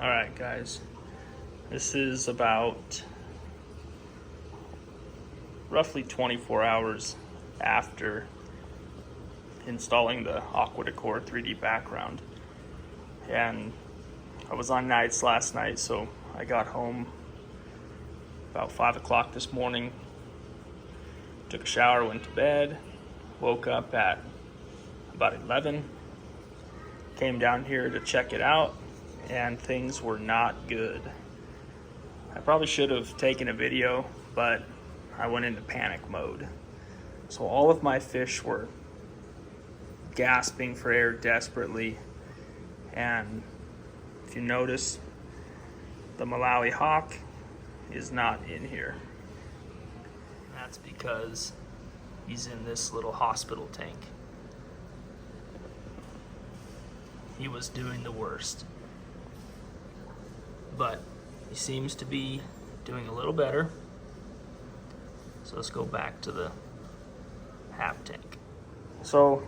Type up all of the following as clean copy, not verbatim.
All right, guys, this is about roughly 24 hours after installing the AquaDecor 3D background. And I was on nights last night, so I got home about 5 o'clock this morning, took a shower, went to bed, woke up at about 11, came down here to check it out, and things were not good. I probably should have taken a video, but I went into panic mode. So all of my fish were gasping for air desperately, and if you notice, the Malawi hawk is not in here. That's because he's in this little hospital tank. He was doing the worst, but he seems to be doing a little better. So let's go back to the half tank. So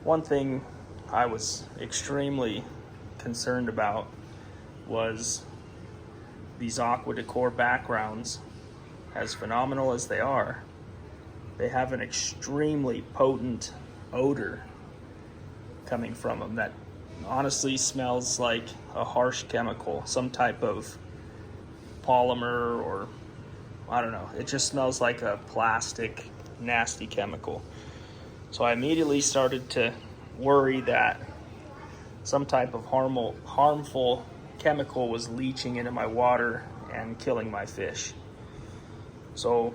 one thing I was extremely concerned about was these AquaDecor backgrounds. As phenomenal as they are, they have an extremely potent odor coming from them that honestly smells like a harsh chemical, some type of polymer, or I don't know, it just smells like a plastic, nasty chemical. So I immediately started to worry that some type of harmful chemical was leaching into my water and killing my fish. So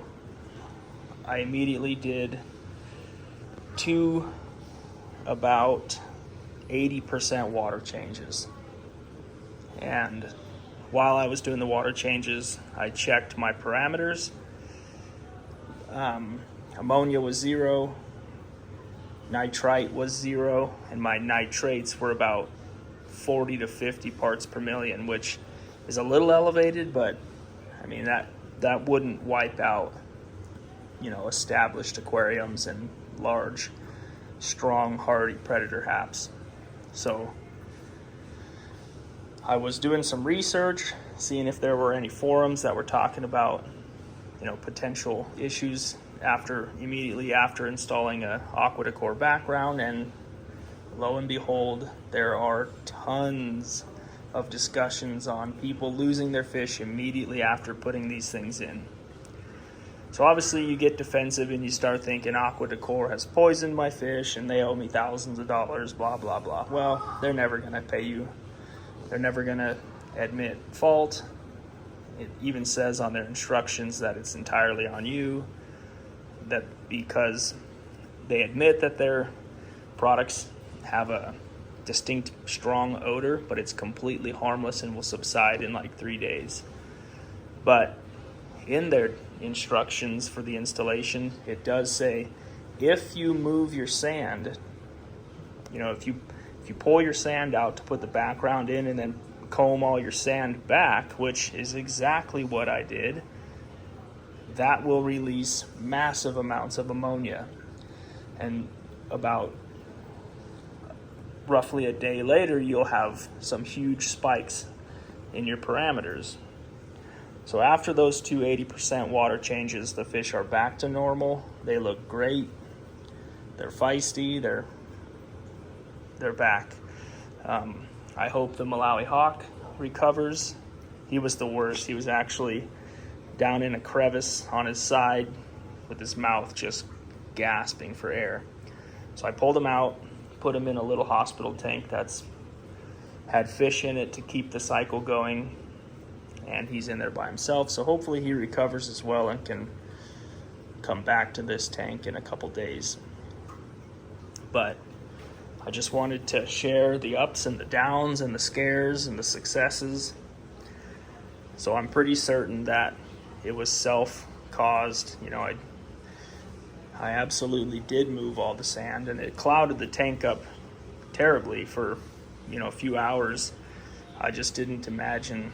I immediately did two about 80% water changes. And while I was doing the water changes, I checked my parameters. Ammonia was 0, nitrite was 0, and my nitrates were about 40 to 50 parts per million, which is a little elevated, but I mean that wouldn't wipe out, established aquariums and large, strong, hardy predator haps. So I was doing some research, seeing if there were any forums that were talking about, potential issues immediately after installing a AquaDecor background, and lo and behold, there are tons of discussions on people losing their fish immediately after putting these things in. So obviously you get defensive and you start thinking AquaDecor has poisoned my fish and they owe me thousands of dollars, blah, blah, blah. Well, they're never going to pay you. They're never going to admit fault. It even says on their instructions that it's entirely on you, that because they admit that their products have a distinct strong odor, but it's completely harmless and will subside in like 3 days. But in their instructions for the installation, it does say if you move your sand, if you pull your sand out to put the background in and then comb all your sand back, which is exactly what I did, that will release massive amounts of ammonia. And about roughly a day later, you'll have some huge spikes in your parameters. So after those two 80% water changes, the fish are back to normal. They look great. They're feisty. They're back. I hope the Malawi hawk recovers. He was the worst. He was actually down in a crevice on his side with his mouth just gasping for air. So I pulled him out, put him in a little hospital tank that's had fish in it to keep the cycle going, and he's in there by himself. So hopefully he recovers as well and can come back to this tank in a couple days. But I just wanted to share the ups and the downs and the scares and the successes. So I'm pretty certain that it was self-caused. I absolutely did move all the sand, and it clouded the tank up terribly for, a few hours. I just didn't imagine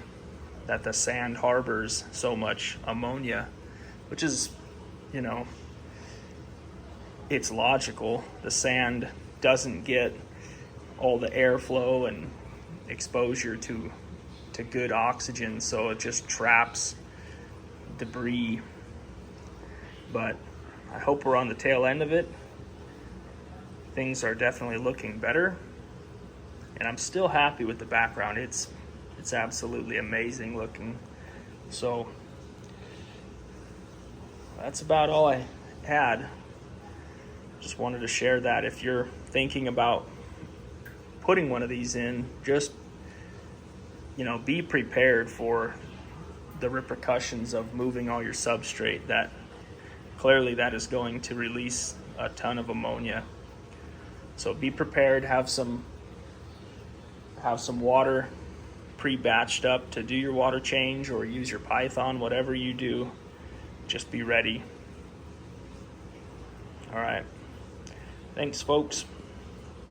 that the sand harbors so much ammonia, which is, it's logical. The sand doesn't get all the airflow and exposure to good oxygen, so it just traps debris. But I hope we're on the tail end of it. Things are definitely looking better, and I'm still happy with the background. It's absolutely amazing looking. So that's about all I had. Just wanted to share that. If you're thinking about putting one of these in, just be prepared for the repercussions of moving all your substrate. That clearly that is going to release a ton of ammonia. So be prepared. Have some water pre-batched up to do your water change, or use your Python. Whatever you do, just be ready. All right. Thanks, folks.